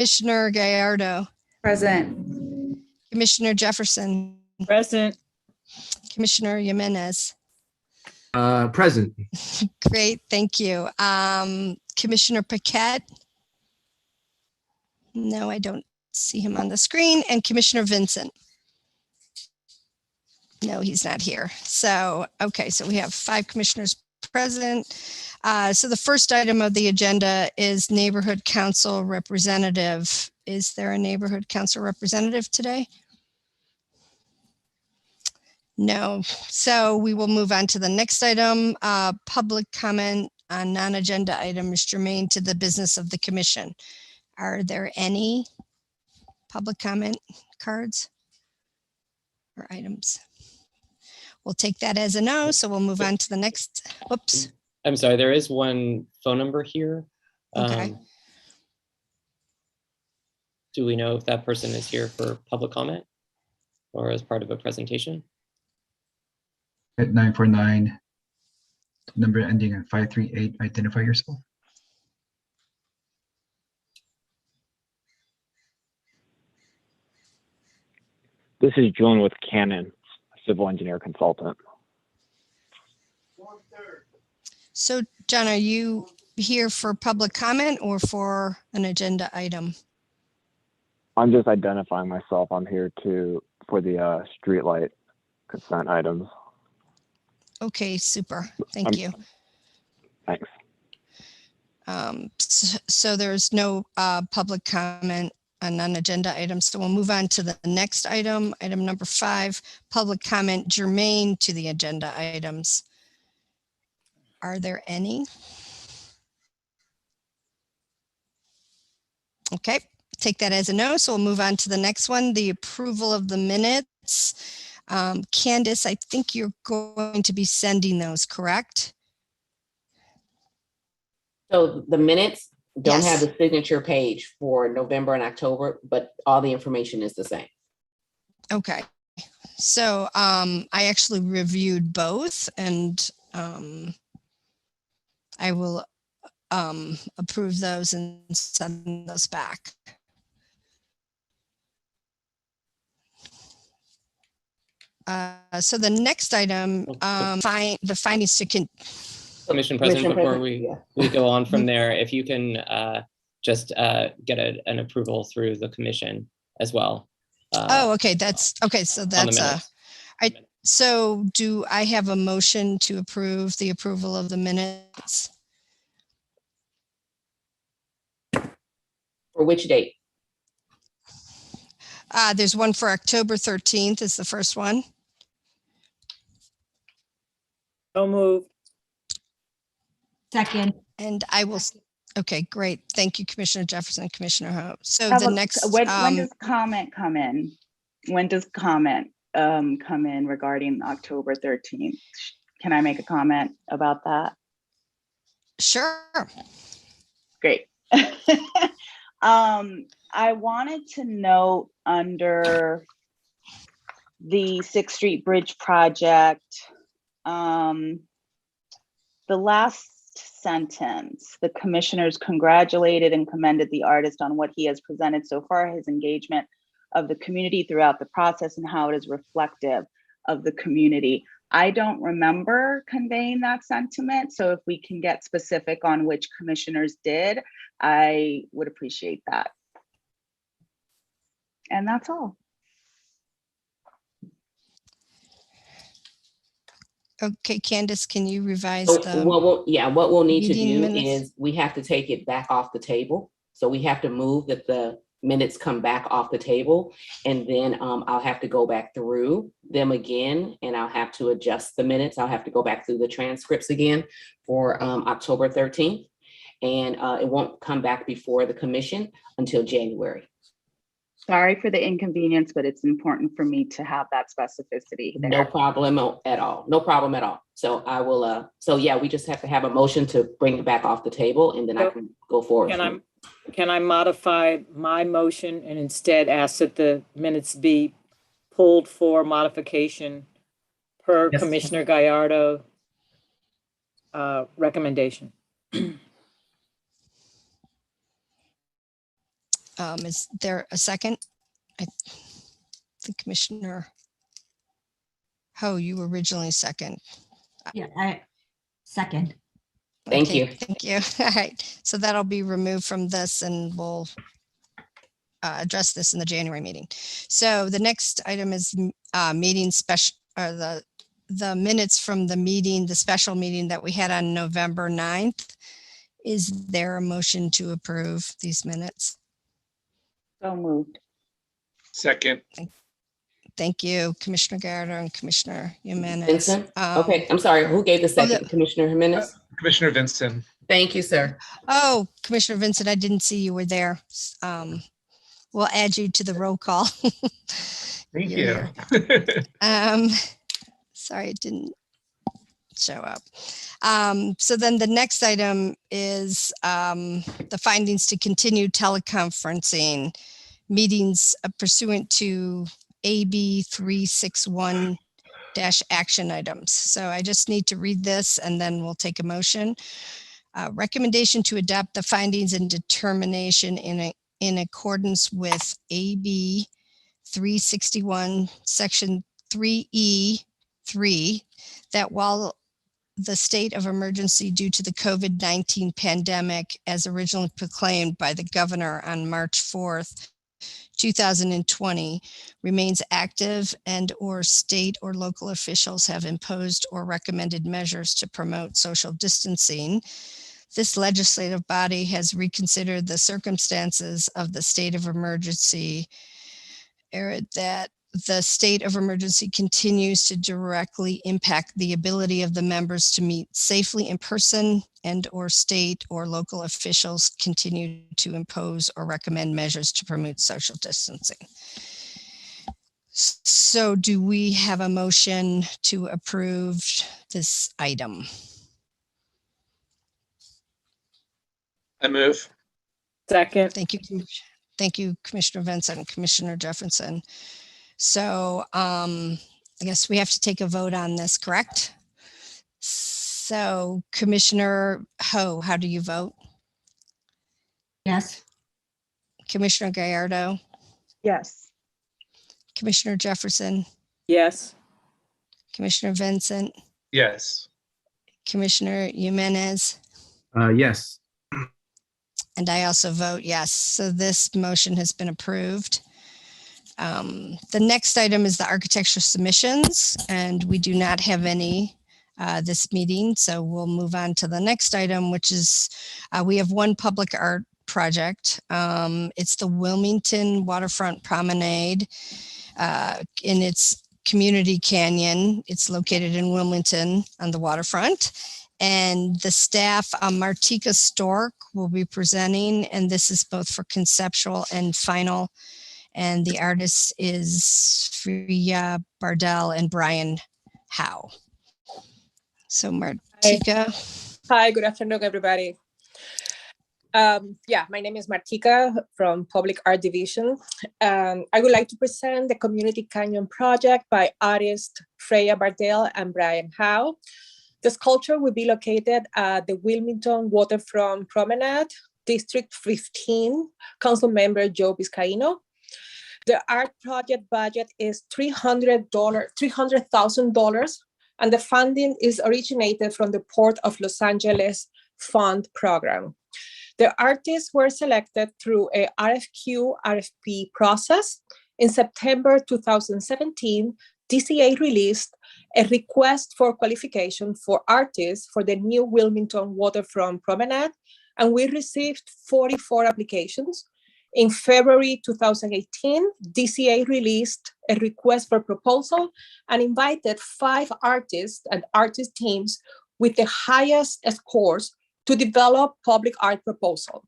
Commissioner Gallardo, Present. Commissioner Jefferson, Present. Commissioner Jimenez. Present. Great, thank you. Commissioner Paquette. No, I don't see him on the screen. And Commissioner Vincent. No, he's not here. So, okay, so we have 5 commissioners present. So the first item of the agenda is neighborhood council representative. Is there a neighborhood council representative today? No. So we will move on to the next item. Public comment on non-agenda items germane to the business of the commission. Are there any public comment cards or items? We'll take that as a no, so we'll move on to the next. Whoops. I'm sorry, there is one phone number here. Okay. Do we know if that person is here for public comment or as part of a presentation? At 949, number ending in 538, identify yourself. This is John with Canon, civil engineer consultant. So, John, are you here for public comment or for an agenda item? I'm just identifying myself. I'm here for the streetlight consent items. Okay, super. Thank you. Thanks. So there's no public comment on non-agenda items. So we'll move on to the next item, item number 5, public comment germane to the agenda items. Are there any? Okay, take that as a no. So we'll move on to the next one, the approval of the minutes. Candace, I think you're going to be sending those, correct? So the minutes don't Yes. have the signature page for November and October, but all the information is the same. Okay. So I actually reviewed both and I will approve those and send those back. So the next item, the findings to Commission President, before President, we go on from there, if you can just get an approval through the commission as well. oh, okay. That's okay. So that's so do I have a motion to approve the approval of the minutes? For which date? There's one for October 13th is the first one. So moved. Second. And I will, okay, great. Thank you, Commissioner Jefferson, Commissioner Ho. So Have the a- next, when does comment come in? When does comment come in regarding October 13th? Can I make a comment about that? sure. Great. I wanted to note under the 6th Street Bridge project, the last sentence, the commissioners congratulated and commended the artist on what he has presented so far, his engagement of the community throughout the process and how it is reflective of the community. I don't remember conveying that sentiment. So if we can get specific on which commissioners did, I would appreciate that. And that's all. Okay, Candace, can you revise So the, what we'll need to meeting do minutes? is we have to take it back off the table. So we have to move that the minutes come back off the table, and then I'll have to go back through them again, and I'll have to adjust the minutes. I'll have to go back through the transcripts again for October 13th, and it won't come back before the commission until January. Sorry for the inconvenience, but it's important for me to have that specificity there. No problem at all. No problem at all. So I will, so yeah, we just have to have a motion to bring it back off the table, and then I can go forward. Can I modify my motion and instead ask that the minutes be pulled for modification per Yes. Commissioner Gallardo recommendation? Is there a second? I think Commissioner Ho, you were originally second. Yeah, I second. Thank Okay, you. Thank you. All right. So that'll be removed from this and we'll address this in the January meeting. So the next item is meeting special, or the minutes from the meeting, the special meeting that we had on November 9th. Is there a motion to approve these minutes? So moved. Second. Thank you, Commissioner Garda and Commissioner Jimenez. Vincent? Okay, I'm sorry. Who gave the second? Commissioner Jimenez? Commissioner Vincent. Thank you, sir. Oh, Commissioner Vincent, I didn't see you were there. We'll add you to the roll call. Thank You're you. here. Sorry, it didn't show up. So then the next item is the findings to continue teleconferencing meetings pursuant to AB 361 action items. So I just need to read this and then we'll take a motion. Recommendation to adopt the findings and determination in accordance with AB 361 section 3E3 that while the state of emergency due to the COVID-19 pandemic as originally proclaimed by the governor on March 4th, 2020 remains active and or state or local officials have imposed or recommended measures to promote social distancing. This legislative body has reconsidered the circumstances of the state of emergency, that the state of emergency continues to directly impact the ability of the members to meet safely in person and or state or local officials continue to impose or recommend measures to promote social distancing. So do we have a motion to approve this item? I move. Second. Thank you. Thank you, Commissioner Vincent and Commissioner Jefferson. So I guess we have to take a vote on this, correct? So Commissioner Ho, how do you vote? Yes. Commissioner Gallardo, Yes. Commissioner Jefferson, Yes. Commissioner Vincent, Yes. Commissioner Jimenez, Yes. and I also vote yes. So this motion has been approved. The next item is the architecture submissions, and we do not have any this meeting. So we'll move on to the next item, which is we have one public art project. It's the Wilmington Waterfront Promenade in its community canyon. It's located in Wilmington on the waterfront. And the staff, Martika Stork, will be presenting, and this is both for conceptual and final. And the artist is Freya Bardell and Brian Howe. So Martika. Hi, good afternoon, everybody. My name is Martika from Public Art Division. I would like to present the Community Canyon project by artists Freya Bardell and Brian Howe. The sculpture will be located at the Wilmington Waterfront Promenade, District 15, Council Member Joe Vizcaino. The art project budget is $300,000, and the funding is originated from the Port of Los Angeles Fund program. The artists were selected through a RFQ-RFP process. In September 2017, DCA released a request for qualification for artists for the new Wilmington Waterfront Promenade, and we received 44 applications. In February 2018, DCA released a request for proposal and invited 5 artists and artist teams with the highest scores to develop public art proposal.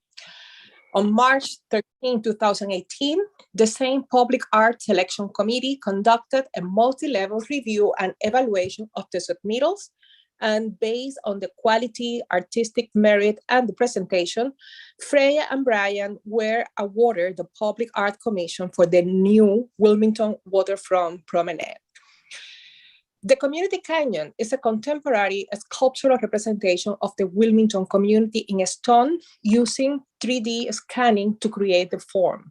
On March 13, 2018, the same Public Art Selection Committee conducted a multi-level review and evaluation of the submittals, and based on the quality, artistic merit, and the presentation, Freya and Brian were awarded the Public Art Commission for the new Wilmington Waterfront Promenade. The Community Canyon is a contemporary sculptural representation of the Wilmington community in stone using 3D scanning to create the form.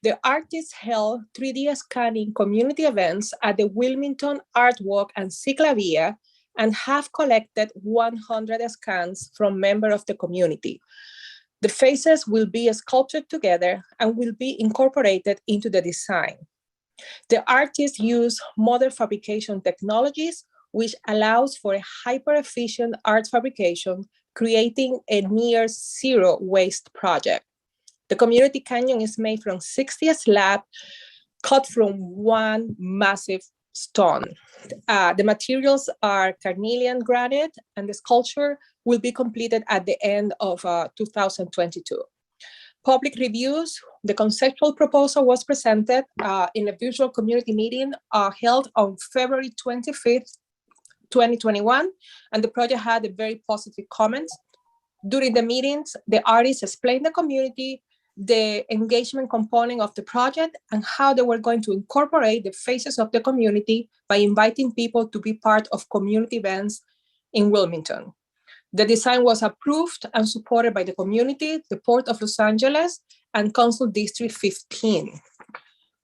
The artists held 3D scanning community events at the Wilmington Art Walk and Ciclavia and have collected 100 scans from members of the community. The faces will be sculpted together and will be incorporated into the design. The artists use modern fabrication technologies, which allows for a hyper-efficient art fabrication, creating a near zero waste project. The Community Canyon is made from 60 slabs cut from one massive stone. The materials are carnelian granite, and the sculpture will be completed at the end of 2022. Public reviews, the conceptual proposal was presented in a virtual community meeting held on February 25th, 2021, and the project had a very positive comments. During the meetings, the artists explained the community, the engagement component of the project, and how they were going to incorporate the faces of the community by inviting people to be part of community events in Wilmington. The design was approved and supported by the community, the Port of Los Angeles, and Council District 15.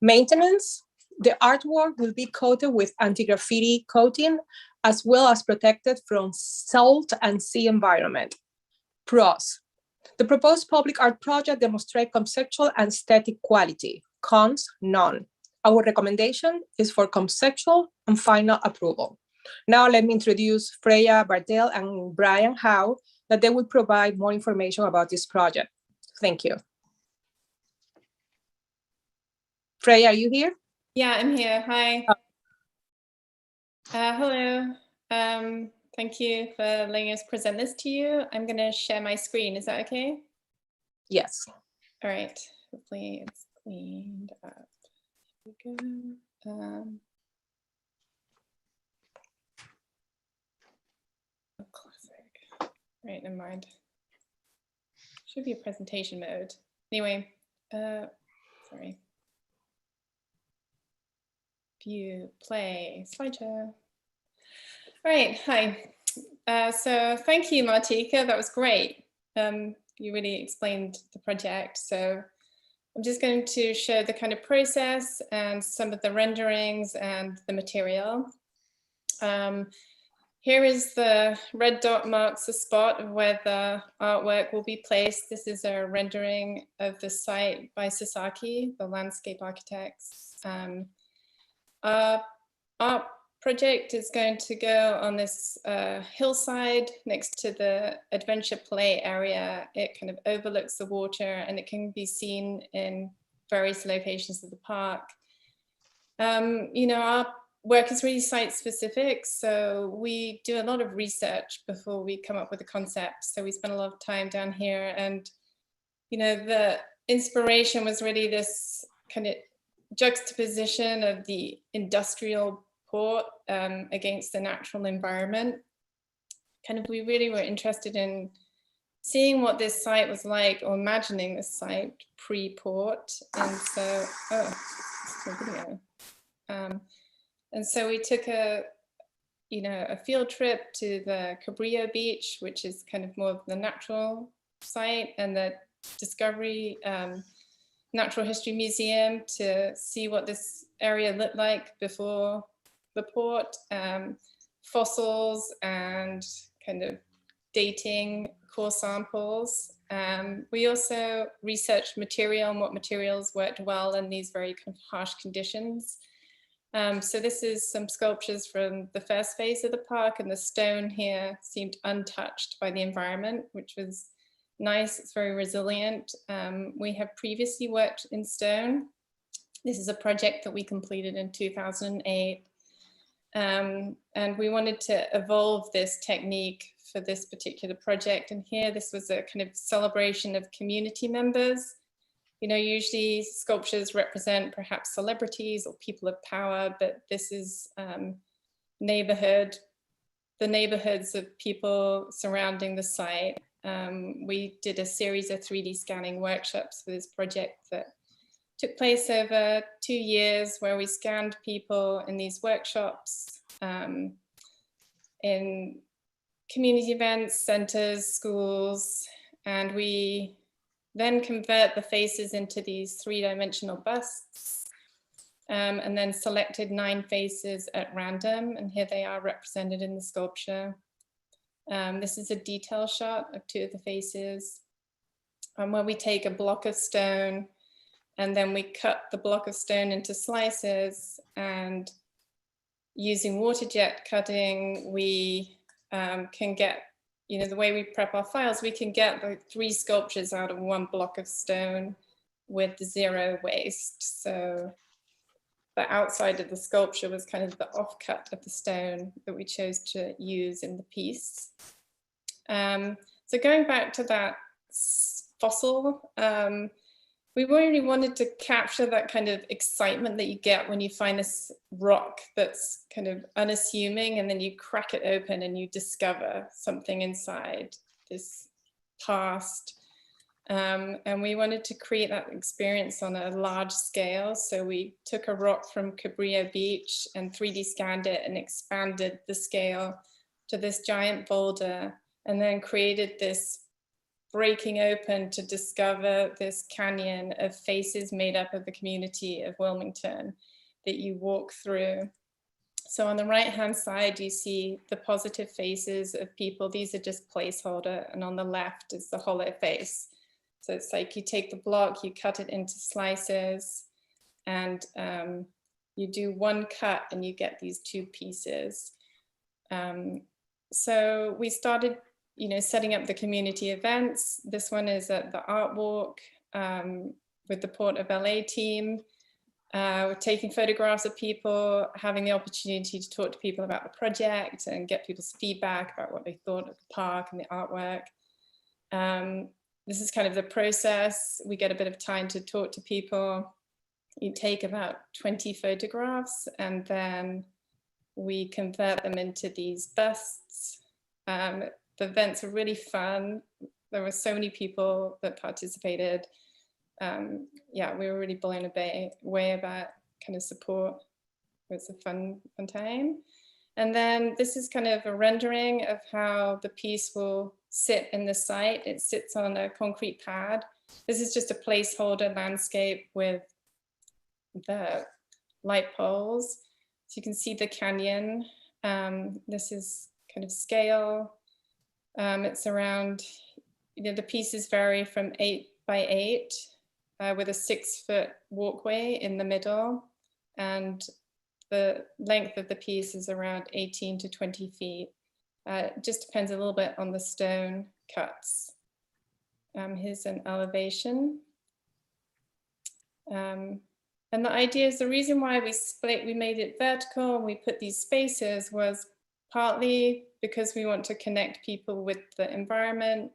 Maintenance, the artwork will be coated with anti-graffiti coating, as well as protected from salt and sea environment. Pros, the proposed public art project demonstrates conceptual and aesthetic quality. Cons, none. Our recommendation is for conceptual and final approval. Now let me introduce Freya Bardell and Brian Howe, that they will provide more information about this project. Thank you. Freya, are you here? Yeah, I'm here. Hi. Hello. Thank you for letting us present this to you. I'm going to share my screen. Is that okay? Yes. All right. Hopefully it's cleaned up. Here we go. Classic. Right, never mind. Should be a presentation mode. Anyway, sorry. View, play, slideshow. All right, hi. So thank you, Martika, that was great. You really explained the project. So I'm just going to show the kind of process and some of the renderings and the material. Here is the red dot marks the spot of where the artwork will be placed. This is a rendering of the site by Sasaki, the landscape architects. Our project is going to go on this hillside next to the adventure play area. It kind of overlooks the water and it can be seen in various locations of the park. You know, our work is really site specific, so we do a lot of research before we come up with a concept. So we spend a lot of time down here, and you know, the inspiration was really this kind of juxtaposition of the industrial port against the natural environment. Kind of, we really were interested in seeing what this site was like, or imagining this site pre-port. And so, and so we took a field trip to the Cabrillo Beach, which is kind of more of the natural site, and the Discovery Natural History Museum to see what this area looked like before the port, fossils and kind of dating core samples. We also researched material and what materials worked well in these very harsh conditions. So this is some sculptures from the first phase of the park, and the stone here seemed untouched by the environment, which was nice. It's very resilient. We have previously worked in stone. This is a project that we completed in 2008. And we wanted to evolve this technique for this particular project. And here, this was a kind of celebration of community members. You know, usually sculptures represent perhaps celebrities or people of power, but this is the neighborhoods of people surrounding the site. We did a series of 3D scanning workshops for this project that took place over 2 years, where we scanned people in these workshops in community events, centers, schools, and we then convert the faces into these three-dimensional busts, and then selected 9 faces at random, and here they are represented in the sculpture. This is a detail shot of 2 of the faces, where we take a block of stone and then we cut the block of stone into slices, and using water jet cutting, we can get, the way we prep our files, we can get the 3 sculptures out of 1 block of stone with 0 waste. So the outside of the sculpture was kind of the offcut of the stone that we chose to use in the piece. So going back to that fossil, we really wanted to capture that kind of excitement that you get when you find this rock that's kind of unassuming, and then you crack it open and you discover something inside this past. And we wanted to create that experience on a large scale. So we took a rock from Cabrillo Beach and 3D scanned it and expanded the scale to this giant boulder, and then created this breaking open to discover this canyon of faces made up of the community of Wilmington that you walk through. So on the right-hand side, you see the positive faces of people. These are just placeholder, and on the left is the hollow face. So it's like you take the block, you cut it into slices, and you do 1 cut and you get these 2 pieces. So we started setting up the community events. This one is at the Art Walk with the Port of LA team. We're taking photographs of people, having the opportunity to talk to people about the project and get people's feedback about what they thought of the park and the artwork. This is kind of the process. We get a bit of time to talk to people. You take about 20 photographs, and then we convert them into these busts. The events were really fun. There were so many people that participated. Yeah, we were really blown away about kind of support. It was a fun time. And then this is kind of a rendering of how the piece will sit in the site. It sits on a concrete pad. This is just a placeholder landscape with the light poles. So you can see the canyon. This is kind of scale. It's around, the pieces vary from 8 by 8 with a 6-foot walkway in the middle. And the length of the piece is around 18 to 20 feet. It just depends a little bit on the stone cuts. Here's an elevation. And the idea is, the reason why we made it vertical and we put these spaces was partly because we want to connect people with the environment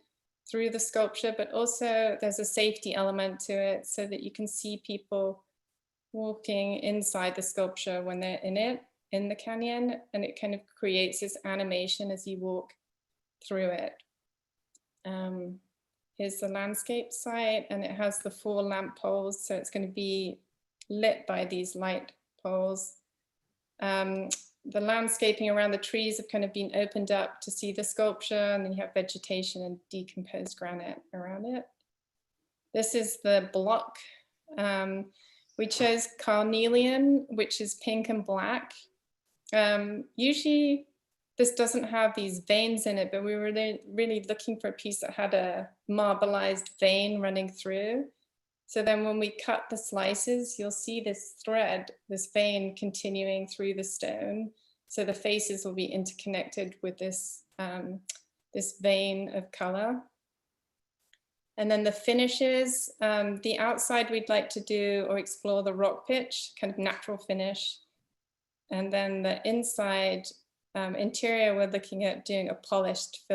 through the sculpture, but also there's a safety element to it so that you can see people walking inside the sculpture when they're in the canyon, and it kind of creates this animation as you walk through it. Here's the landscape site, and it has the 4 lamp poles, so it's going to be lit by these light poles. The landscaping around the trees have kind of been opened up to see the sculpture, and then you have vegetation and decomposed granite around it. This is the block. We chose carnelian, which is pink and black. Usually this doesn't have these veins in it, but we were really looking for a piece that had a marbleized vein running through. So then when we cut the slices, you'll see this thread, this vein continuing through the stone. So the faces will be interconnected with this, this vein of color. And then the finishes, the outside we'd like to do or explore the rock pitch, kind of natural finish. And then the inside interior, we're looking at doing a polished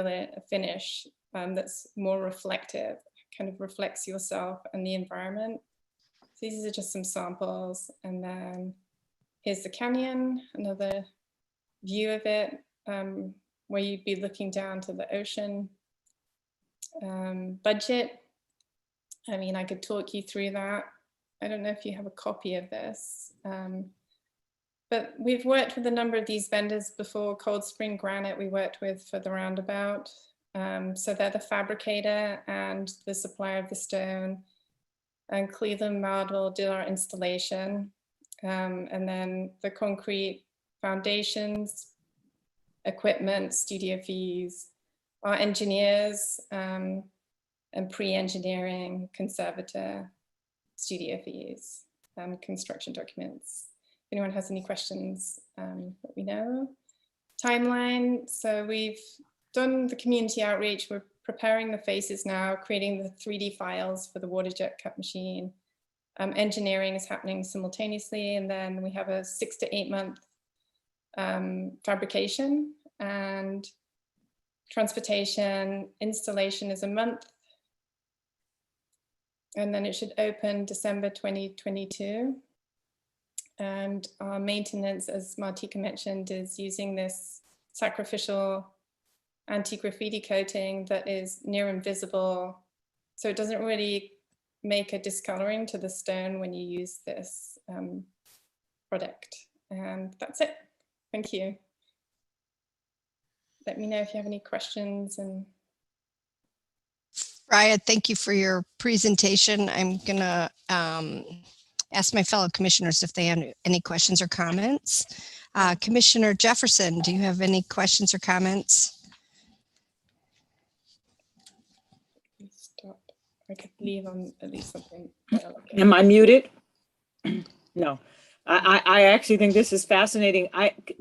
finish that's more reflective, kind of reflects yourself and the environment. So these are just some samples. And then here's the canyon, another view of it, where you'd be looking down to the ocean. Budget, I mean, I could talk you through that. I don't know if you have a copy of this. But we've worked with a number of these vendors before. Cold Spring Granite we worked with for the roundabout. So they're the fabricator and the supplier of the stone. And Cleveland Marble did our installation. And then the concrete foundations, equipment, studio fees, our engineers, and pre-engineering, conservator, studio fees, construction documents. If anyone has any questions, let me know. Timeline, so we've done the community outreach. We're preparing the faces now, creating the 3D files for the water jet cut machine. Engineering is happening simultaneously, and then we have a 6 to 8 month fabrication, and transportation installation is a month, and then it should open December 2022. And our maintenance, as Martika mentioned, is using this sacrificial anti-graffiti coating that is near invisible. So it doesn't really make a discoloring to the stone when you use this product. And that's it. Thank you. Let me know if you have any questions. And Raya, thank you for your presentation. I'm gonna ask my fellow commissioners if they have any questions or comments. Commissioner Jefferson, do you have any questions or comments? stop. I could leave on at least something. Am I muted? No. I actually think this is fascinating.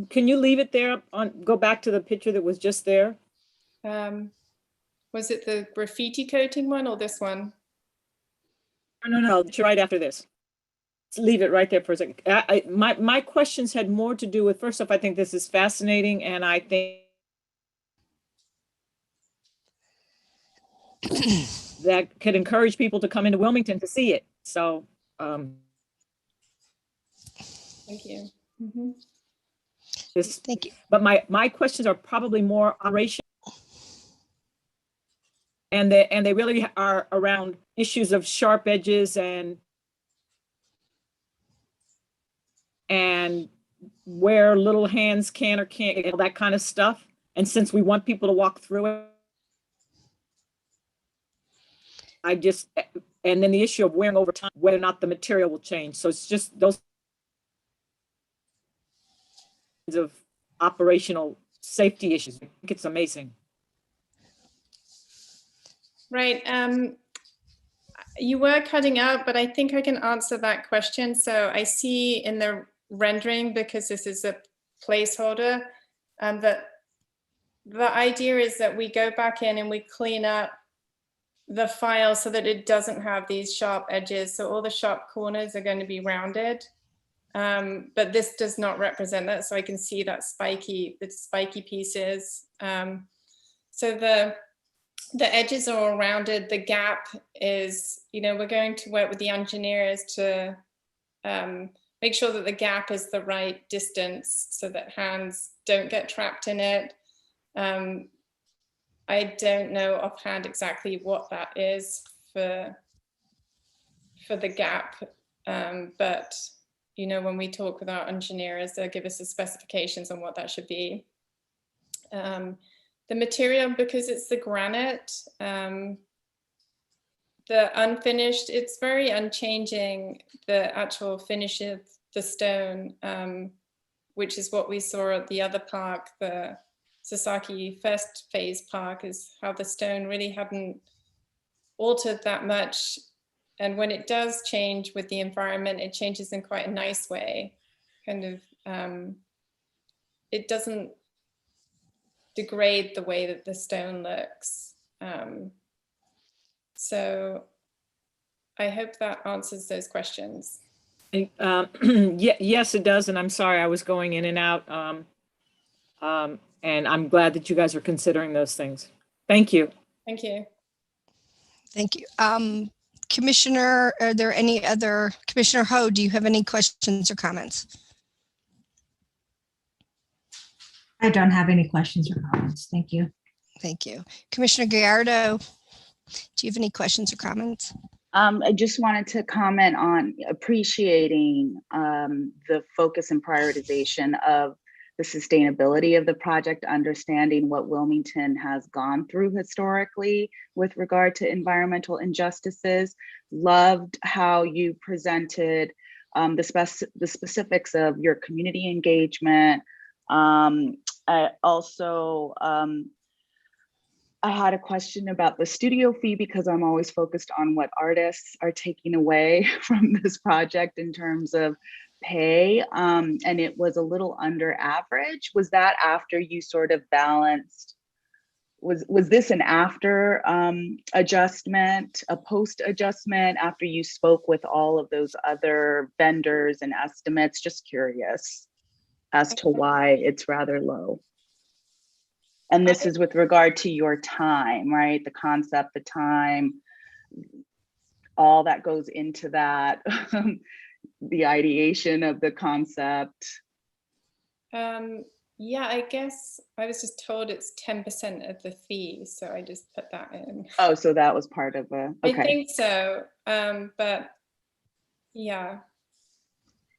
Can you leave it there go back to the picture that was just there? Was it the graffiti coating one or this one? No, right after this. Let's leave it right there for a second. My questions had more to do with, first off, I think this is fascinating, and I think that could encourage people to come into Wilmington to see it. So, thank you. Thank you. But my questions are probably more operational, and they really are around issues of sharp edges and where little hands can or can't, all that kind of stuff. And since we want people to walk through it, and then the issue of wearing over time, whether or not the material will change. So it's just those of operational safety issues. I think it's amazing. Right. You were cutting out, but I think I can answer that question. So I see in the rendering, because this is a placeholder, that the idea is that we go back in and we clean up the file so that it doesn't have these sharp edges. So all the sharp corners are going to be rounded. But this does not represent that. So I can see that spiky pieces. So the edges are all rounded. The gap is, we're going to work with the engineers to make sure that the gap is the right distance so that hands don't get trapped in it. I don't know offhand exactly what that is for the gap, but when we talk with our engineers, they'll give us the specifications on what that should be. The material, because it's the granite, the unfinished, it's very unchanging, the actual finish of the stone, which is what we saw at the other park, the Sasaki first phase park, is how the stone really hadn't altered that much. And when it does change with the environment, it changes in quite a nice way. Kind of, it doesn't degrade the way that the stone looks. So I hope that answers those questions. Yes, it does. And I'm sorry, I was going in and out. And I'm glad that you guys are considering those things. Thank you. Thank you. Thank you. Commissioner, are there any other, Commissioner Ho, do you have any questions or comments? I don't have any questions or comments. Thank you. Thank you. Commissioner Gallardo, do you have any questions or comments? I just wanted to comment on appreciating the focus and prioritization of the sustainability of the project, understanding what Wilmington has gone through historically with regard to environmental injustices. Loved how you presented the specifics of your community engagement. I also, I had a question about the studio fee because I'm always focused on what artists are taking away from this project in terms of pay, and it was a little under average. Was that after you sort of balanced? Was this an after adjustment, a post adjustment after you spoke with all of those other vendors and estimates? Just curious as to why it's rather low. And this is with regard to your time, right? The concept, the time, all that goes into that. The ideation of the concept. Yeah, I guess I was just told it's 10% of the fee, so I just put that in. Oh, so that was part of a, okay. I think so, but yeah.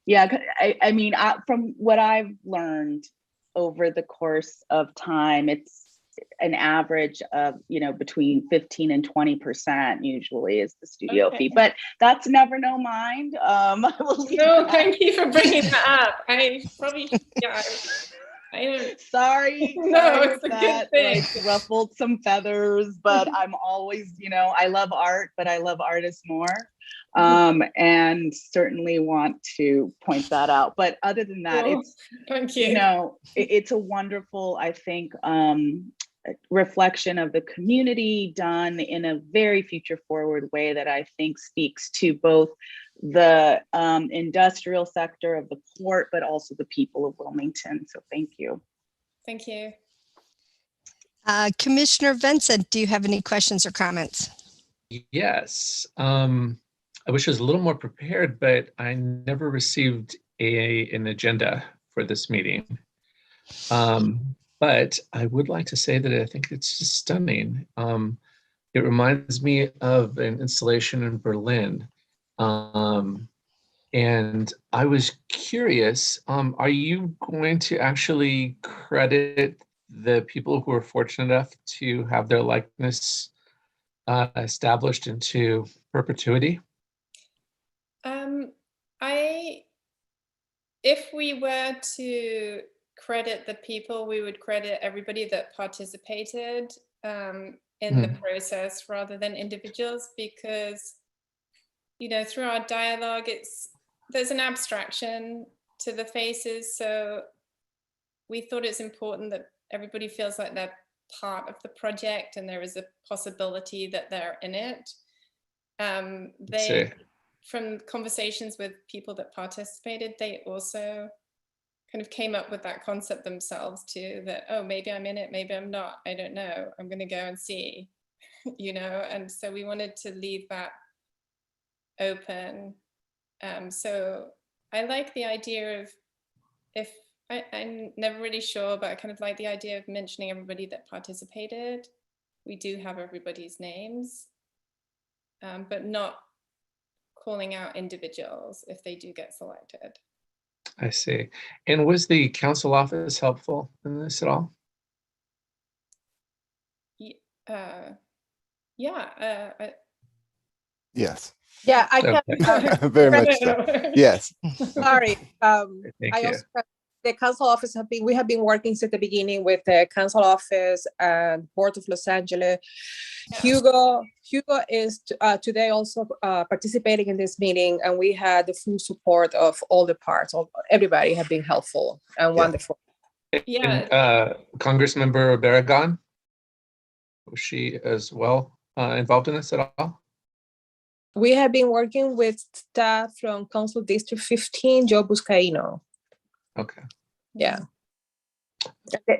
Yeah, I mean, from what I've learned over the course of time, it's an average of, you know, between 15 and 20% usually is the studio fee, but that's never no mind. I will leave No, that. thank you for bringing that up. I probably, yeah, I don't. Sorry, No, it's a that, good thing. like, ruffled some feathers, but I'm always, you know, I love art, but I love artists more. And certainly want to point that out. But other than that, it's, thank you. You know, it's a wonderful, I think, reflection of the community done in a very future forward way that I think speaks to both the industrial sector of the port, but also the people of Wilmington. So thank you. Thank you. Commissioner Vincent, do you have any questions or comments? Yes. I wish I was a little more prepared, but I never received an agenda for this meeting. But I would like to say that I think it's just stunning. It reminds me of an installation in Berlin. And I was curious, are you going to actually credit the people who are fortunate enough to have their likeness established into perpetuity? If we were to credit the people, we would credit everybody that participated in the process rather than individuals, because, you know, through our dialogue, there's an abstraction to the faces. So we thought it's important that everybody feels like they're part of the project and there is a possibility that they're in it. From conversations with people that participated, they also kind of came up with that concept themselves too, that, oh, maybe I'm in it, maybe I'm not, I don't know, I'm going to go and see, you know. And so we wanted to leave that open. So I like the idea of, if I'm never really sure, but I kind of like the idea of mentioning everybody that participated. We do have everybody's names, but not calling out individuals if they do get selected. I see. And was the council office helpful in this at all? Yes. Yeah, I can. Very much so. Yes. Sorry. Thank you. Also, the council office we have been working since the beginning with the council office and Port of Los Angeles. Yeah. Hugo is today also participating in this meeting, and we had the full support of all the parts. Everybody have been helpful and wonderful. Yeah. And, Congressmember Barragan, was she as well involved in this at all? We have been working with staff from Council District 15, Joe Buscaino. Okay. Yeah.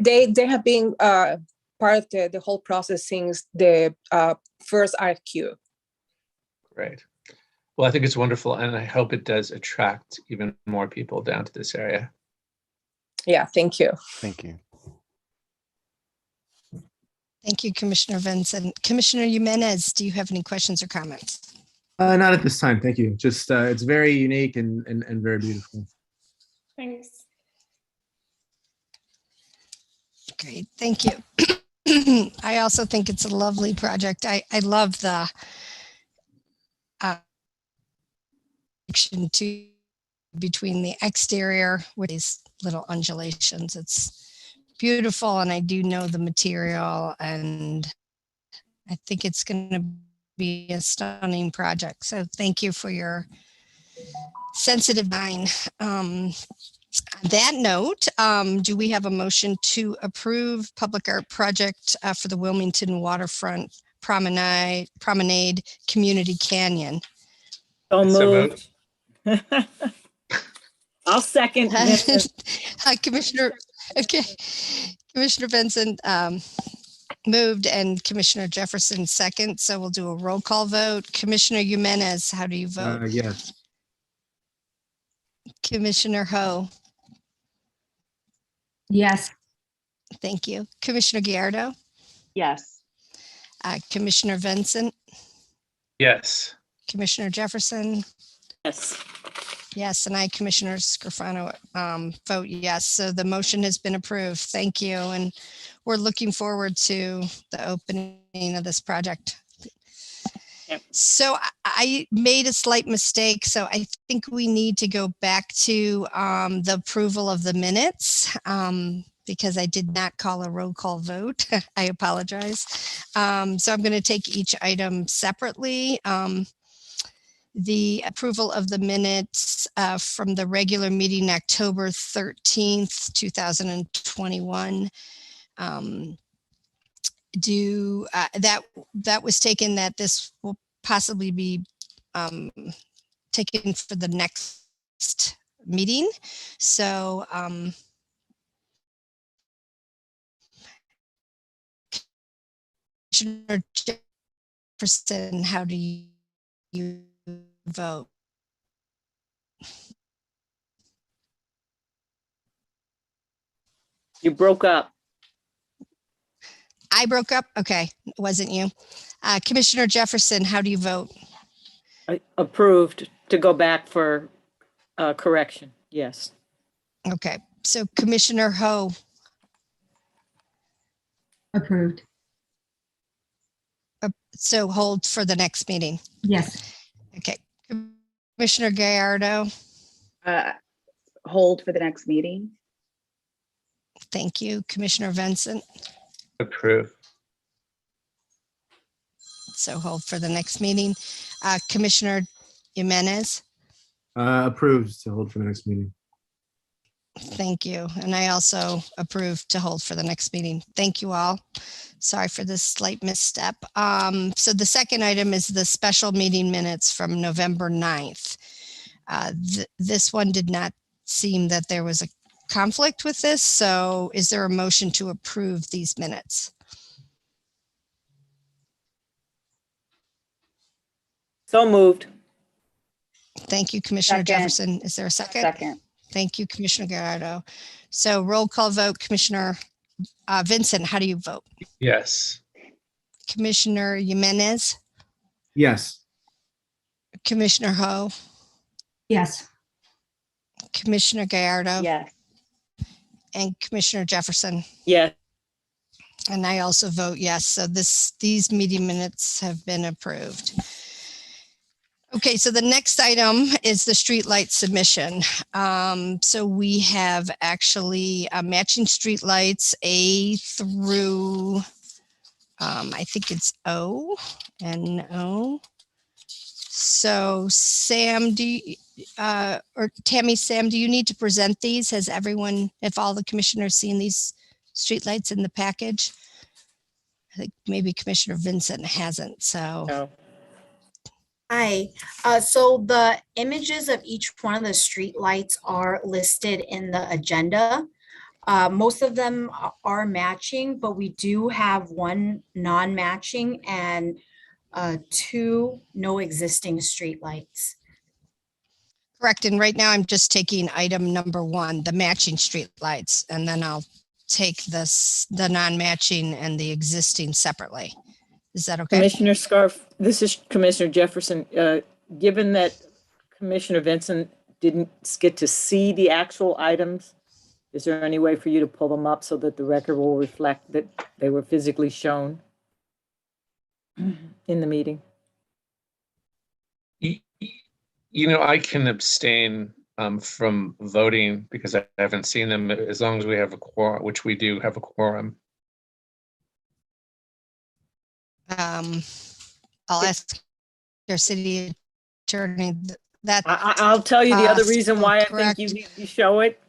They have been part of the whole process since the first RFQ. Great. Well, I think it's wonderful, and I hope it does attract even more people down to this area. Yeah, thank you. Thank you. Thank you, Commissioner Vincent. Commissioner Jimenez, do you have any questions or comments? Not at this time, thank you. Just, it's very unique and very beautiful. Thanks. Great, thank you. I also think it's a lovely project. I love the connection to between the exterior with these little undulations. It's beautiful, and I do know the material, and I think it's going to be a stunning project. So thank you for your sensitive mind. On that note, do we have a motion to approve public art project for the Wilmington Waterfront Promenade Community Canyon? So So moved. I'll second. Commissioner, okay, Commissioner Benson moved and Commissioner Jefferson second. So we'll do a roll call vote. Commissioner Jimenez, how do you vote? Yes. Commissioner Ho, Yes. thank you. Commissioner Gallardo, Yes. Commissioner Vincent, Yes. Commissioner Jefferson, Yes. yes, and I, Commissioner Scarfano, vote yes. So the motion has been approved. Thank you. And we're looking forward to the opening of this project. Yep. So I made a slight mistake. So I think we need to go back to the approval of the minutes because I did not call a roll call vote. I apologize. So I'm going to take each item separately. The approval of the minutes from the regular meeting October 13th, 2021. That was taken that this will possibly be taken for the next meeting. So Commissioner Jefferson, how do you vote? You broke up. I broke up? Okay, it wasn't you. Commissioner Jefferson, how do you vote? Approved to go back for correction. Yes. Okay, so Commissioner Ho, Approved. so hold for the next meeting. Yes. Okay, Commissioner Gallardo, Hold for the next meeting. thank you. Commissioner Vincent, Approve. so hold for the next meeting. Commissioner Jimenez, Approved to hold for the next meeting. thank you. And I also approve to hold for the next meeting. Thank you all. Sorry for this slight misstep. So the second item is the special meeting minutes from November 9th. This one did not seem that there was a conflict with this. So is there a motion to approve these minutes? So moved. Thank you, Commissioner Second. Jefferson. Is there a second? Second. Thank you, Commissioner Gallardo. So roll call vote, Commissioner Vincent, how do you vote? Yes. Commissioner Jimenez, Yes. Commissioner Ho, Yes. Commissioner Gallardo, Yes. and Commissioner Jefferson. Yes. And I also vote yes. So these meeting minutes have been approved. Okay, so the next item is the streetlight submission. So we have actually matching streetlights A through, I think it's O and O. So Sam, or Tammy, Sam, do you need to present these? Has everyone, if all the commissioners seen these streetlights in the package? I think maybe Commissioner Vincent hasn't, so. No. Hi, so the images of each one of the streetlights are listed in the agenda. Most of them are matching, but we do have one non-matching and two no existing streetlights. Correct, and right now I'm just taking item number 1, the matching streetlights, and then I'll take the non-matching and the existing separately. Is that okay? Commissioner Scarf, this is Commissioner Jefferson. Given that Commissioner Vincent didn't get to see the actual items, is there any way for you to pull them up so that the record will reflect that they were physically shown in the meeting? I can abstain from voting because I haven't seen them, as long as we have a quorum, which we do have a quorum. I'll ask your city attorney that. I'll tell you the other reason so why I correct. think you need to show it.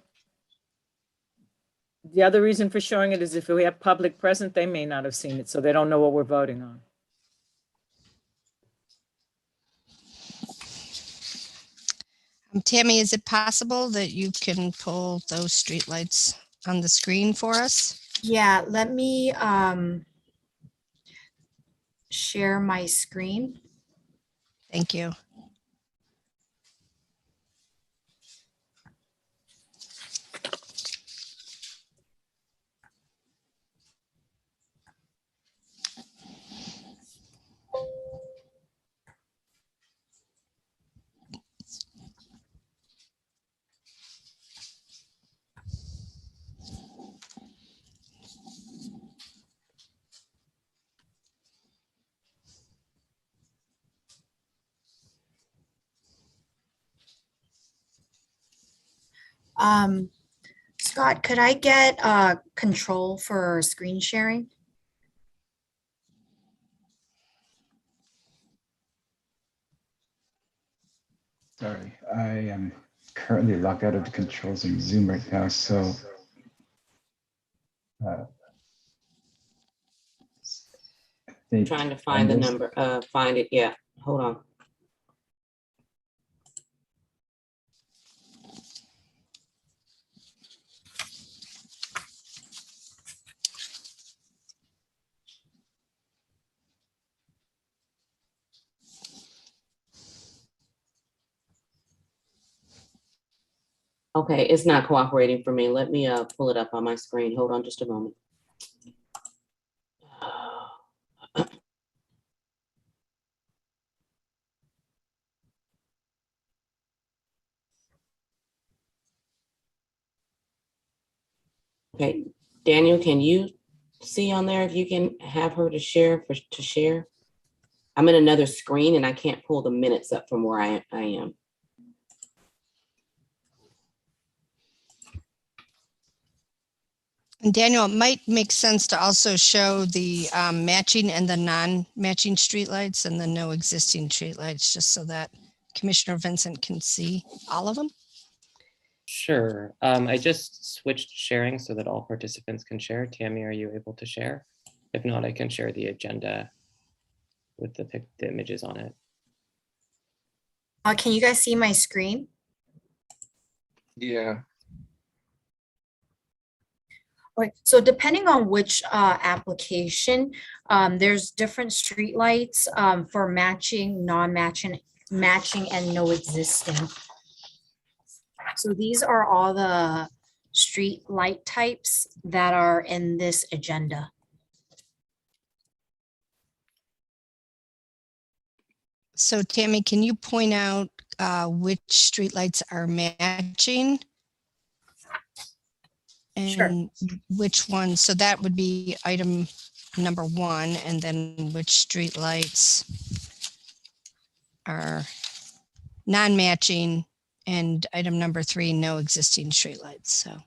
The other reason for showing it is if we have public present, they may not have seen it, so they don't know what we're voting on. Tammy, is it possible that you can pull those streetlights on the screen for us? Yeah, let me share my screen. Thank you. Scott, could I get control for screen sharing? Sorry, I am currently logged out of the controls in Zoom right now, so I think Trying to find the number, find it, yeah, hold on. Okay, it's not cooperating for me. Let me pull it up on my screen. Hold on just a moment. Okay, Daniel, can you see on there if you can have her to share to share? I'm in another screen and I can't pull the minutes up from where I am. And Daniel, it might make sense to also show the matching and the non-matching streetlights and the no existing streetlights, just so that Commissioner Vincent can see all of them. Sure. I just switched sharing so that all participants can share. Tammy, are you able to share? If not, I can share the agenda with the images on it. Can you guys see my screen? Yeah. Okay, so depending on which application, there's different streetlights for matching, non-matching, matching, and no existing. So these are all the street light types that are in this agenda. So Tammy, can you point out which streetlights are matching? And Sure. which one? So that would be item number 1, and then which streetlights are non-matching, and item number 3, no existing streetlights. So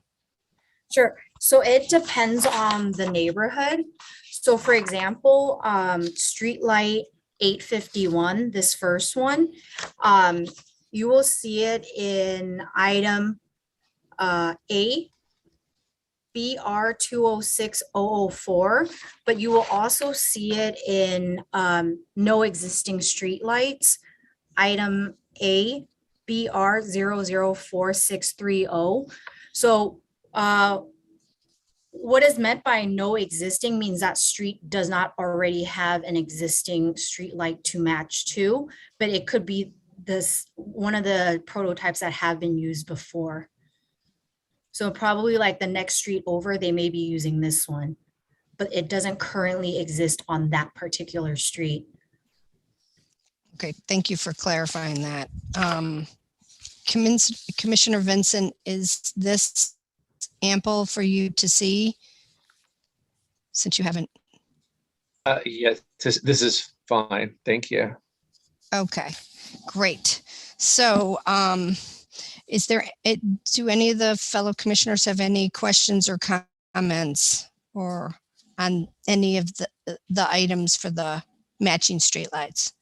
Sure. So it depends on the neighborhood. So for example, street light 851, this first one, you will see it in item A, BR 206004, but you will also see it in no existing streetlights, item A, BR 004630. So what is meant by no existing means that street does not already have an existing street light to match to, but it could be this one of the prototypes that have been used before. So probably like the next street over, they may be using this one. but it doesn't currently exist on that particular street. Okay, thank you for clarifying that. Commissioner Vincent, is this ample for you to see? Since you haven't, Yes, this is fine. Thank you. okay, great. So is there, do any of the fellow commissioners have any questions or comments or on any of the items for the matching streetlights?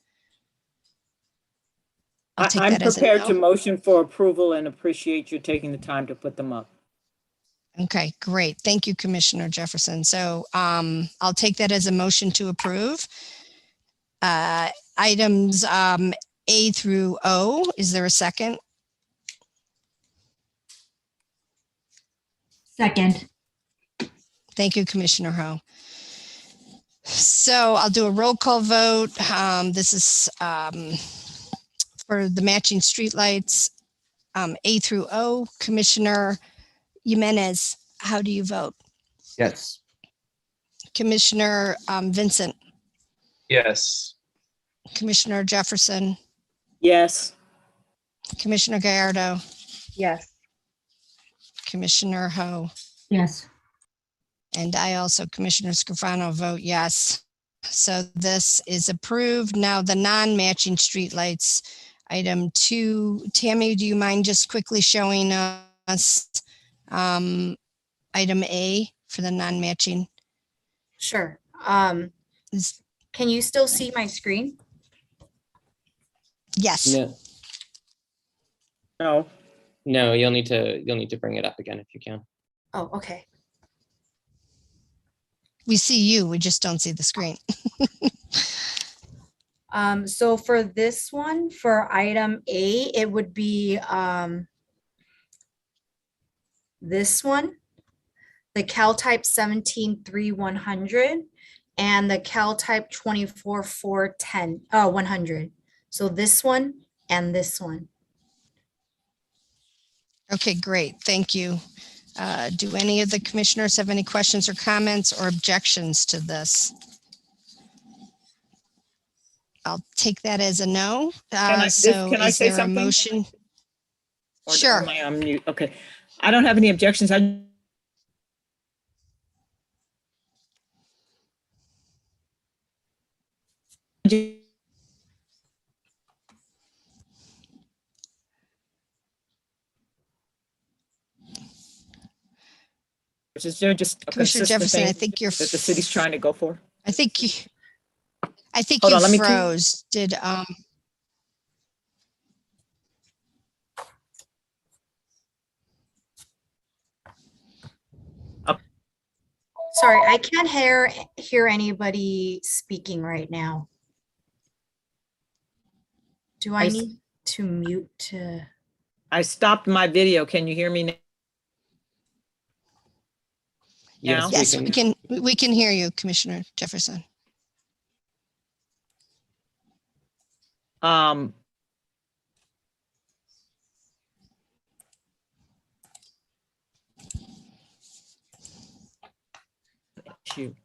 I'll take I'm that as a prepared to no. motion for approval and appreciate you taking the time to put them up. Okay, great. Thank you, Commissioner Jefferson. So I'll take that as a motion to approve. Items A through O, is there a second? Second. Thank you, Commissioner Ho. So I'll do a roll call vote. This is for the matching streetlights, A through O. Commissioner Jimenez, how do you vote? Yes. Commissioner Vincent, Yes. Commissioner Jefferson, Yes. Commissioner Gallardo, Yes. Commissioner Ho, Yes. and I also, Commissioner Scrofano, vote yes. So this is approved. Now the non-matching streetlights, item 2. Tammy, do you mind just quickly showing us item A for the non-matching? Sure. Is- Can you still see my screen? Yes. No, No. no, you'll need to bring it up again if you can. Oh, okay. We see you, we just don't see the screen. So for this one, for item A, it would be this one, the Cal Type 17-3100 and the Cal Type 24-410, 100. So this one and this one. Okay, great. Thank you. Do any of the commissioners have any questions or comments or objections to this? I'll take that as a no. Can I So is say there a something? motion? Or Sure. am I on mute? Okay. I don't have any objections. Is there just a Commissioner consistent Jefferson, I thing think you're, that the city's trying to go for? I think you Hold on, let me froze. Did, Sorry, I can't hear anybody speaking right now. Do I need to mute to? I stopped my video. Can you hear me now? Yes, yes, we can hear you, Commissioner Jefferson. Shoot.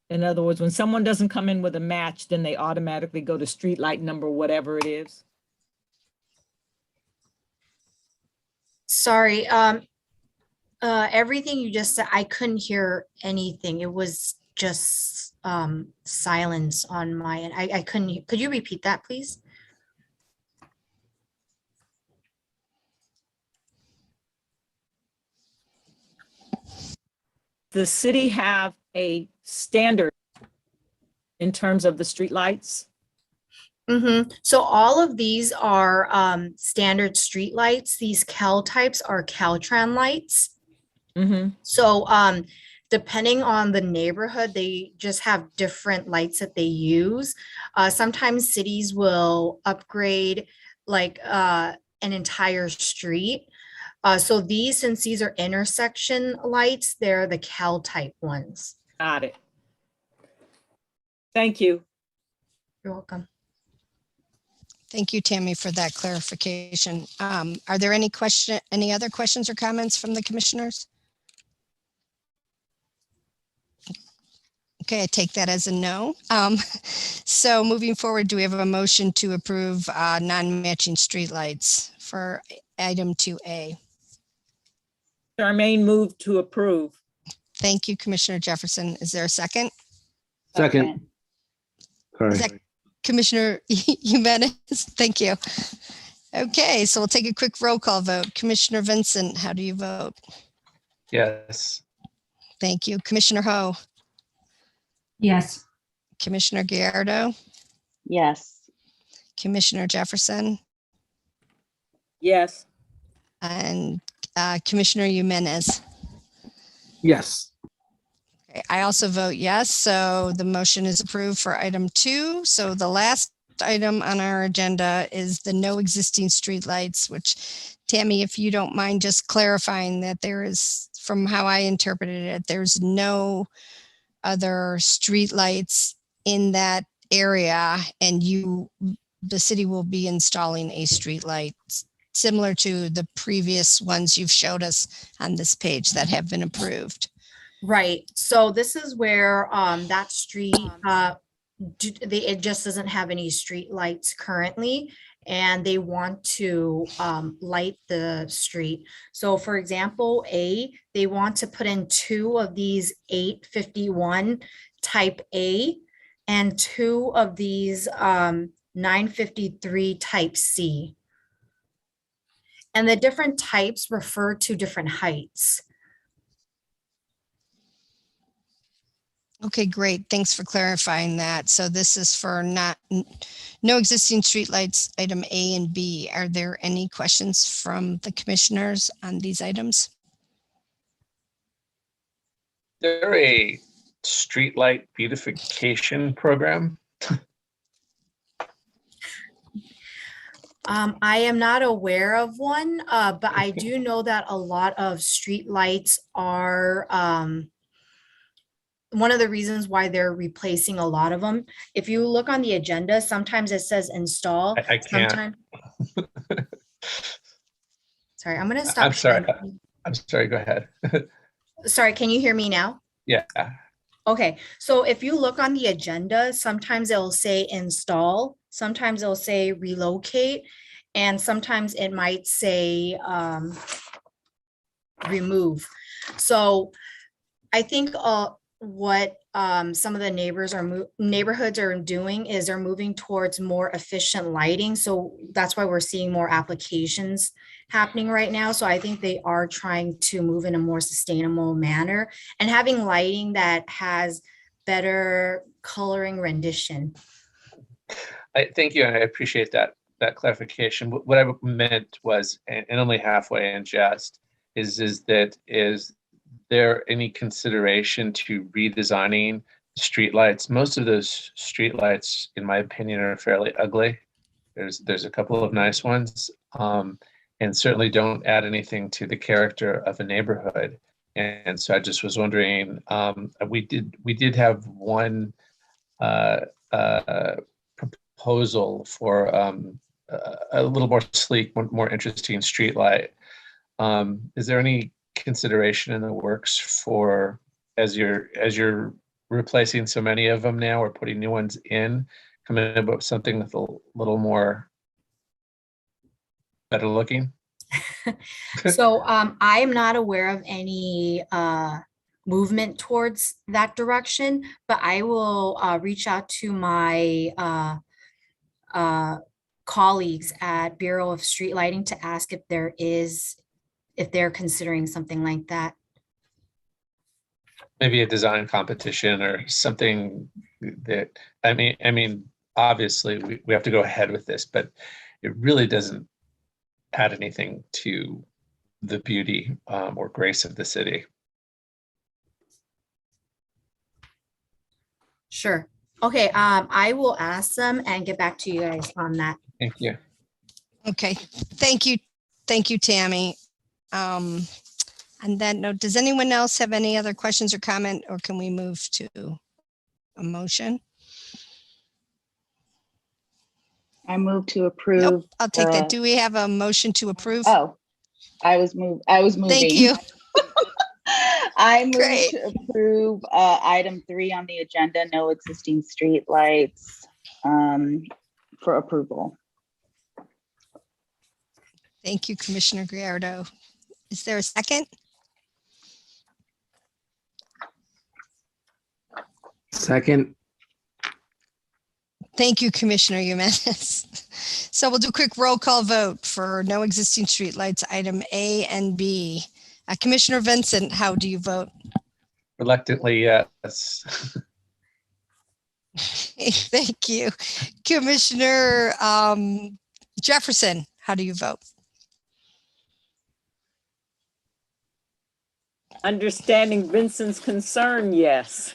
In other words, when someone doesn't come in with a match, then they automatically go to street light number, whatever it is. Sorry, everything you just said, I couldn't hear anything. It was just silence on my end. I couldn't, could you repeat that, please? The city have a standard in terms of the street lights? Mm-hmm. So all of these are standard street lights. These Cal types are Caltran lights. Mm-hmm. So depending on the neighborhood, they just have different lights that they use. Sometimes cities will upgrade like an entire street. So these, since these are intersection lights, they're the Cal type ones. Got it. Thank you. You're welcome. Thank you, Tammy, for that clarification. Are there any other questions or comments from the commissioners? Okay, I take that as a no. So moving forward, do we have a motion to approve non-matching streetlights for item 2A? Charmaine moved to approve. Thank you, Commissioner Jefferson. Is there a second? Second. Sorry. Is that Commissioner Jimenez? Thank you. Okay, so we'll take a quick roll call vote. Commissioner Vincent, how do you vote? Yes. Thank you. Commissioner Ho, Yes. Commissioner Gallardo, Yes. Commissioner Jefferson, Yes. and Commissioner Jimenez. Yes. Okay, I also vote yes, so the motion is approved for item 2. So the last item on our agenda is the no existing streetlights, which, Tammy, if you don't mind just clarifying that there is, from how I interpreted it, there's no other streetlights in that area, and the city will be installing a streetlight similar to the previous ones you've showed us on this page that have been approved. Right. So this is where that street, it just doesn't have any street lights currently, and they want to light the street. So for example, they want to put in 2 of these 851 type A and 2 of these 953 type C. And the different types refer to different heights. Okay, great. Thanks for clarifying that. So this is for no existing streetlights, item A and B. Are there any questions from the commissioners on these items? Is there a streetlight beautification program? I am not aware of one, but I do know that a lot of streetlights are one of the reasons why they're replacing a lot of them. If you look on the agenda, sometimes it says install. I can't. Sorry, I'm going to stop. I'm sorry. I'm sorry. Go ahead. Sorry, can you hear me now? Yeah. Okay, so if you look on the agenda, sometimes it'll say install, sometimes it'll say relocate, and sometimes it might say remove. So I think what some of the neighborhoods are doing is they're moving towards more efficient lighting. So that's why we're seeing more applications happening right now. So I think they are trying to move in a more sustainable manner and having lighting that has better coloring rendition. Thank you, and I appreciate that clarification. What I meant was, and only halfway in jest, is there any consideration to redesigning streetlights? Most of those streetlights, in my opinion, are fairly ugly. There's a couple of nice ones, and certainly don't add anything to the character of a neighborhood. And so I just was wondering, we did have one proposal for a little more sleek, more interesting streetlight. Is there any consideration in the works for, as you're replacing so many of them now or putting new ones in, coming up with something with a little more better looking? So I am not aware of any movement towards that direction, but I will reach out to my colleagues at Bureau of Street Lighting to ask if they're considering something like that. Maybe a design competition or something that, I mean, obviously we have to go ahead with this, but it really doesn't add anything to the beauty or grace of the city. Sure. Okay. I will ask them and get back to you guys on that. Thank you. Okay. Thank you. Thank you, Tammy. On that note, does anyone else have any other questions or comment, or can we move to a motion? I move to approve. Nope, I'll take that. Do we have a motion to approve? Oh, I was moving. Thank you. I move Great. to approve item 3 on the agenda, no existing street lights, for approval. Thank you, Commissioner Gallardo. Is there a second? Second. Thank you, Commissioner Jimenez. So we'll do a quick roll call vote for no existing streetlights, item A and B. Commissioner Vincent, how do you vote? Reluctantly, yes. Thank you. Commissioner Jefferson, how do you vote? Understanding Vincent's concern, yes.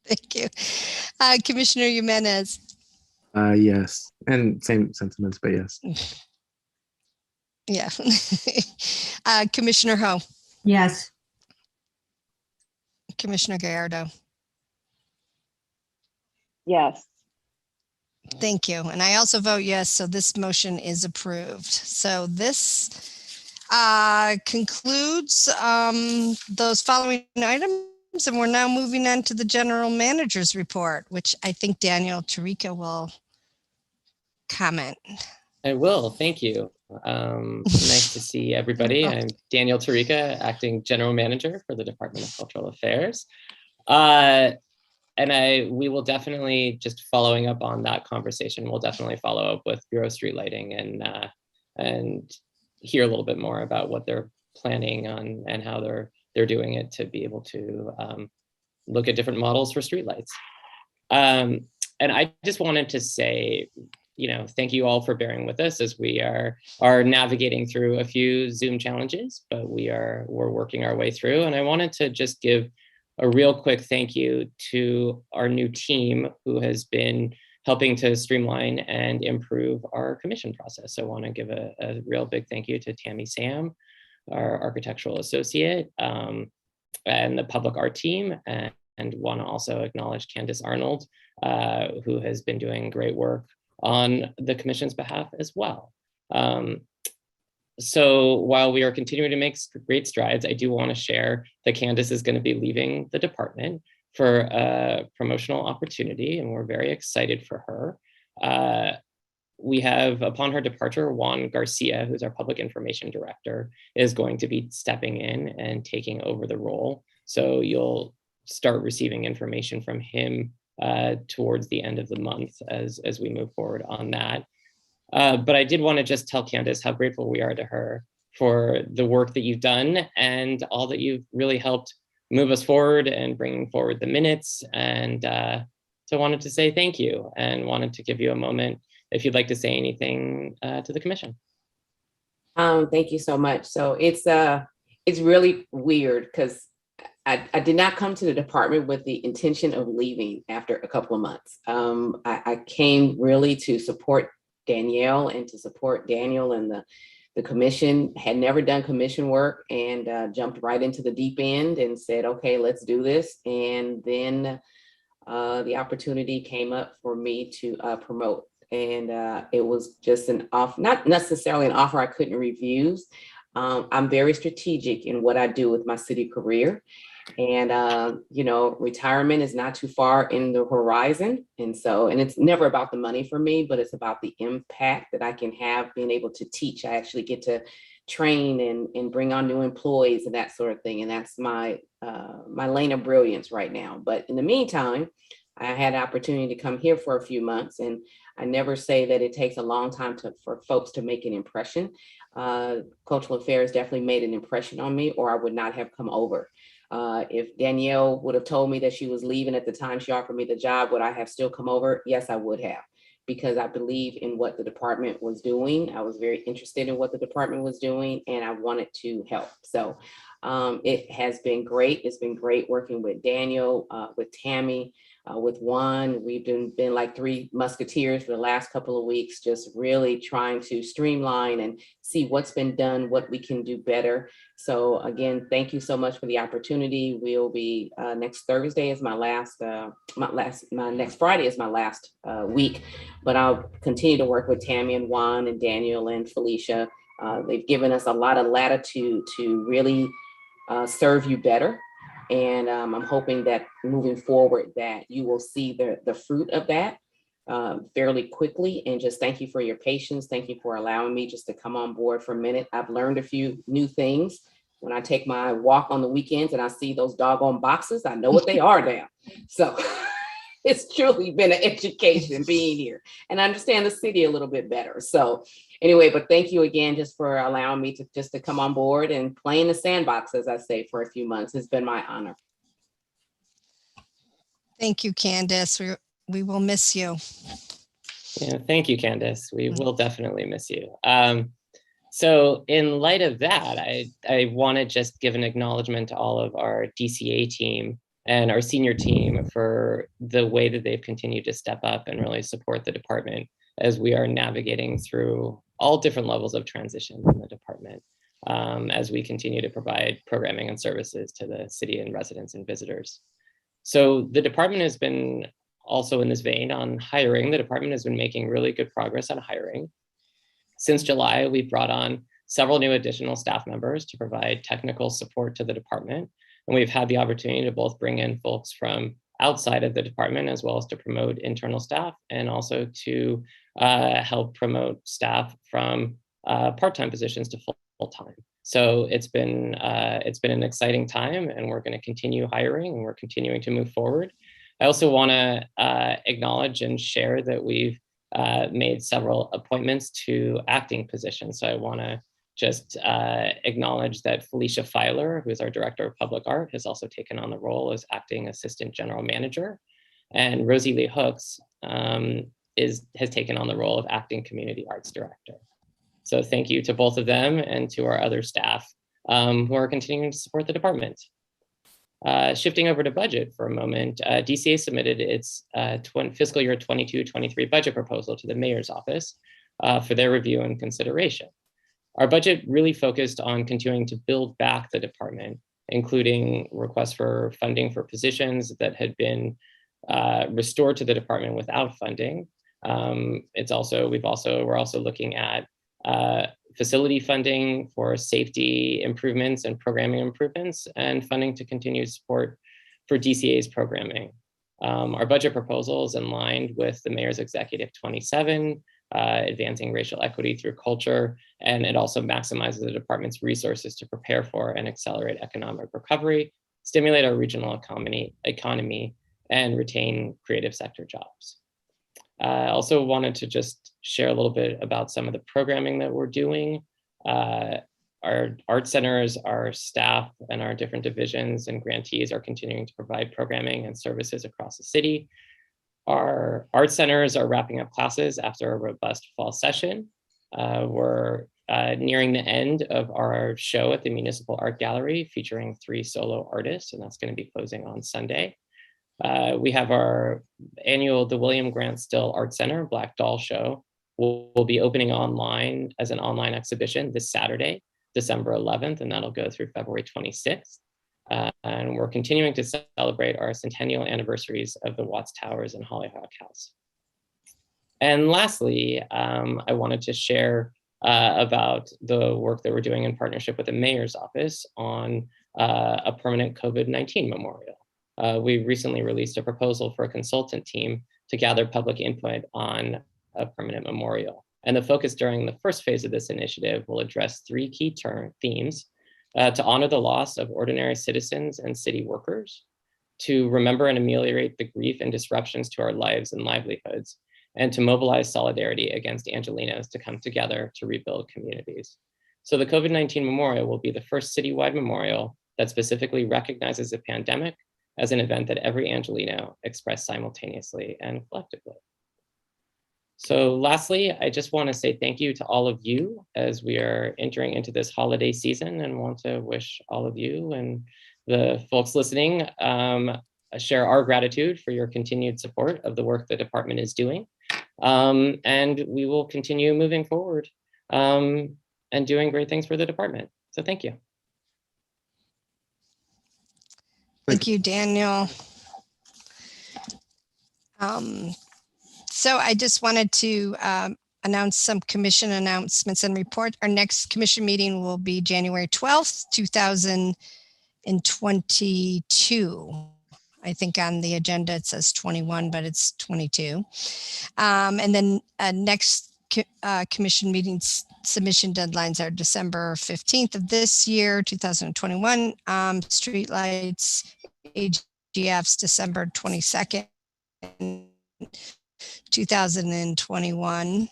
Thank you. Commissioner Jimenez. Yes, and same sentiments, but yes. Yeah. Commissioner Ho. Yes. Commissioner Gallardo. Yes. Thank you. And I also vote yes, so this motion is approved. So this concludes those following items, and we're now moving on to the general manager's report, which I think Daniel Tarica will comment. I will. Thank you. Nice to see everybody. I'm Daniel Tarica, acting general manager for the Department of Cultural Affairs. And we will definitely, just following up on that conversation, we'll definitely follow up with Bureau Street Lighting and hear a little bit more about what they're planning on and how they're doing it to be able to look at different models for streetlights. And I just wanted to say, thank you all for bearing with us as we are navigating through a few Zoom challenges, but we're working our way through. And I wanted to just give a real quick thank you to our new team who has been helping to streamline and improve our commission process. So I want to give a real big thank you to Tammy Sam, our architectural associate, and the public art team, and want to also acknowledge Candace Arnold, who has been doing great work on the commission's behalf as well. So while we are continuing to make great strides, I do want to share that Candace is going to be leaving the department for a promotional opportunity, and we're very excited for her. We have, upon her departure, Juan Garcia, who's our public information director, is going to be stepping in and taking over the role. So you'll start receiving information from him towards the end of the month as we move forward on that. But I did want to just tell Candace how grateful we are to her for the work that you've done and all that you've really helped move us forward and bringing forward the minutes. And so I wanted to say thank you and wanted to give you a moment if you'd like to say anything to the commission. Thank you so much. So it's really weird because I did not come to the department with the intention of leaving after a couple of months. I came really to support Danielle and to support Daniel and the commission. Had never done commission work and jumped right into the deep end and said, okay, let's do this. And then the opportunity came up for me to promote. And it was just not necessarily an offer I couldn't refuse. I'm very strategic in what I do with my city career. And, retirement is not too far in the horizon. And it's never about the money for me, but it's about the impact that I can have being able to teach. I actually get to train and bring on new employees and that sort of thing. And that's my lane of brilliance right now. But in the meantime, I had an opportunity to come here for a few months, and I never say that it takes a long time for folks to make an impression. Cultural Affairs definitely made an impression on me, or I would not have come over. If Danielle would have told me that she was leaving at the time she offered me the job, would I have still come over? Yes, I would have, because I believe in what the department was doing. I was very interested in what the department was doing, and I wanted to help. So it has been great. It's been great working with Daniel, with Tammy, with Juan. We've been like three musketeers for the last couple of weeks, just really trying to streamline and see what's been done, what we can do better. So again, thank you so much for the opportunity. We'll be next Thursday is my next Friday is my last week, but I'll continue to work with Tammy and Juan and Daniel and Felicia They've given us a lot of latitude to really serve you better. And I'm hoping that moving forward that you will see the fruit of that fairly quickly. And just thank you for your patience. Thank you for allowing me just to come on board for a minute. I've learned a few new things. When I take my walk on the weekends and I see those doggone boxes, I know what they are now. So it's truly been an education being here and understand the city a little bit better. So anyway, but thank you again just for allowing me to come on board and play in the sandbox, as I say, for a few months. It's been my honor. Thank you, Candace. We will miss you. Yeah, thank you, Candace. We will definitely miss you. So in light of that, I want to just give an acknowledgement to all of our DCA team and our senior team for the way that they've continued to step up and really support the department as we are navigating through all different levels of transition in the department, as we continue to provide programming and services to the city and residents and visitors. So the department has been also in this vein on hiring. The department has been making really good progress on hiring. Since July, we've brought on several new additional staff members to provide technical support to the department. And we've had the opportunity to both bring in folks from outside of the department, as well as to promote internal staff, and also to help promote staff from part-time positions to full-time. So it's been an exciting time, and we're going to continue hiring, and we're continuing to move forward. I also want to acknowledge and share that we've made several appointments to acting positions. So I want to just acknowledge that Felicia Filer, who is our Director of Public Art, has also taken on the role as Acting Assistant General Manager. And Rosie Lee Hooks has taken on the role of Acting Community Arts Director. So thank you to both of them and to our other staff who are continuing to support the department. Shifting over to budget for a moment, DCA submitted its fiscal year 22-23 budget proposal to the mayor's office for their review and consideration. Our budget really focused on continuing to build back the department, including requests for funding for positions that had been restored to the department without funding. We're also looking at facility funding for safety improvements and programming improvements, and funding to continue support for DCA's programming. Our budget proposal is in line with the Mayor's Executive 27, advancing racial equity through culture, and it also maximizes the department's resources to prepare for and accelerate economic recovery, stimulate our regional economy, and retain creative sector jobs. I also wanted to just share a little bit about some of the programming that we're doing. Our art centers, our staff, and our different divisions and grantees are continuing to provide programming and services across the city. Our art centers are wrapping up classes after a robust fall session. We're nearing the end of our show at the Municipal Art Gallery featuring 3 solo artists, and that's going to be closing on Sunday. We have our annual The William Grant Still Art Center Black Doll Show. Will be opening online as an online exhibition this Saturday, December 11th, and that'll go through February 26th. And we're continuing to celebrate our centennial anniversaries of the Watts Towers and Hollyhock House. And lastly, I wanted to share about the work that we're doing in partnership with the Mayor's Office on a permanent COVID-19 memorial. We recently released a proposal for a consultant team to gather public input on a permanent memorial. And the focus during the first phase of this initiative will address 3 key themes: to honor the loss of ordinary citizens and city workers, to remember and ameliorate the grief and disruptions to our lives and livelihoods, and to mobilize solidarity against Angelenos to come together to rebuild communities. So the COVID-19 memorial will be the first citywide memorial that specifically recognizes the pandemic as an event that every Angeleno expressed simultaneously and collectively. So lastly, I just want to say thank you to all of you as we are entering into this holiday season, and want to wish all of you and the folks listening share our gratitude for your continued support of the work the department is doing. And we will continue moving forward and doing great things for the department. So thank you. Thank you, Daniel. So I just wanted to announce some commission announcements and report. Our next commission meeting will be January 12th, 2022. I think on the agenda it says 21, but it's 22. And then next commission meetings submission deadlines are December 15th of this year, 2021. Streetlights, AGFs, December 22nd, 2021.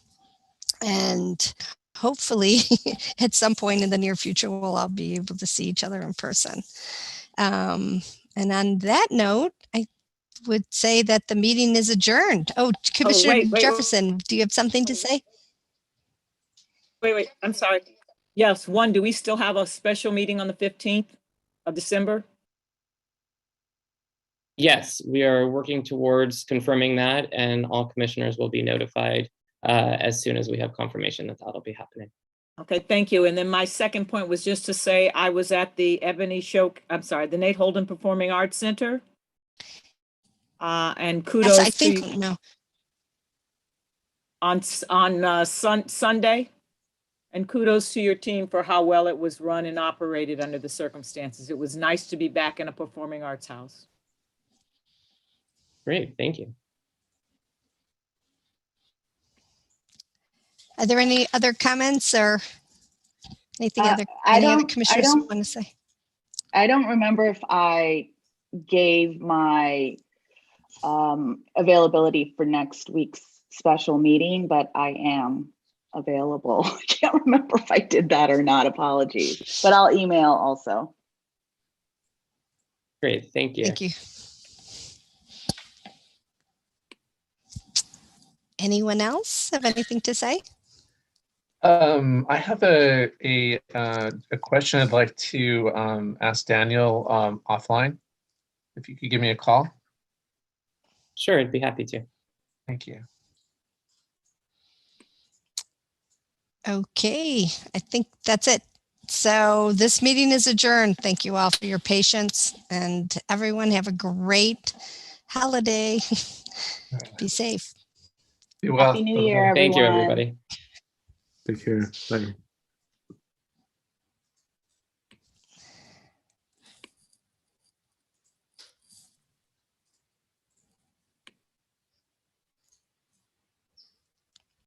And hopefully at some point in the near future, we'll all be able to see each other in person. And on that note, I would say that the meeting is adjourned. Oh, Commissioner Jefferson, do you have something to say? Wait, I'm sorry. Yes, do we still have a special meeting on the 15th of December? Yes, we are working towards confirming that, and all commissioners will be notified as soon as we have confirmation that that'll be happening. Okay, thank you. And then my second point was just to say I was at the the Nate Holden Performing Arts Center. And kudos yes, I think, on Sunday. And kudos to your team for how well it was run and operated under the circumstances. It was nice to be back in a performing arts house. Great, thank you. Are there any other comments or anything other commissioners want to say? I don't remember if I gave my availability for next week's special meeting, but I am available. I can't remember if I did that or not. Apologies, but I'll email also. Great, thank you. Thank you. Anyone else have anything to say? I have a question I'd like to ask Daniel offline. If you could give me a call. Sure, I'd be happy to. Thank you. Okay, I think that's it. So this meeting is adjourned. Thank you all for your patience, and everyone have a great holiday. Be safe. Be well. Happy New Year, everyone. Thank you, everybody. Take care. Bye.